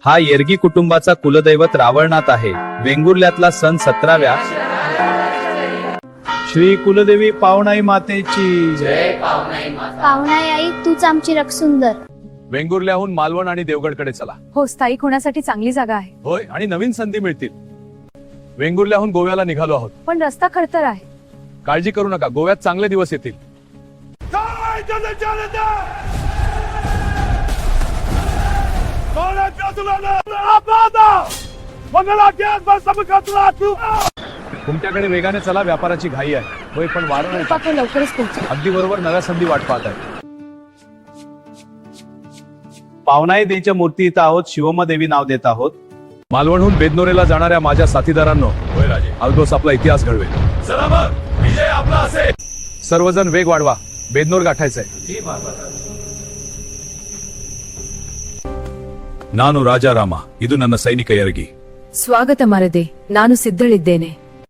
हा येरगी कुटुंबाचा कुलदैवत रावळनाथ आहे. वेंगुर्ल्यातला सण 17व्या श्री कुलदेवी पावनाई मातेची पाहुणाई आई तूच आमची रक्षसुंदर. वेंगुर्ल्याहून मालवण आणि देवगडकडे चला. हो, स्थायिक होण्यासाठी चांगली जागा आहे, होय, आणि नवीन संधी मिळतील. वेंगुर्ल्याहून गोव्याला निघालो आहोत. पण रस्ता खडतर आहे. काळजी करू नका, गोव्यात चांगले दिवस येतील. तुमच्याकडे वेगाने चला, व्यापाराची घाई आहे. होय, पण वारं नाही. आपण लवकरच पोहोचू. अगदी बरोबर, नव्या संधी वाट पाहत आहे. पावनाई देवीच्या मूर्ती इथं आहोत. शिवमा देवी नाव देत आहोत. मालवणहून बेदनोरेला जाणाऱ्या माझ्या साथीदारांनो, होय राजे, अल्दोस आपला इतिहास घडवेल. चला मग, विजय आपला असेल. सर्वजण वेग वाढवा, बेदनोर गाठायचंय. ನಾನು ರಾಜಾರಾಮ, ಇದು ನನ್ನ ಸೈನಿಕ ಯರಗಿ. ಸ್ವಾಗತ ಮರದೆ, ನಾನು ಸಿದ್ಧಳಿದ್ದೇನೆ.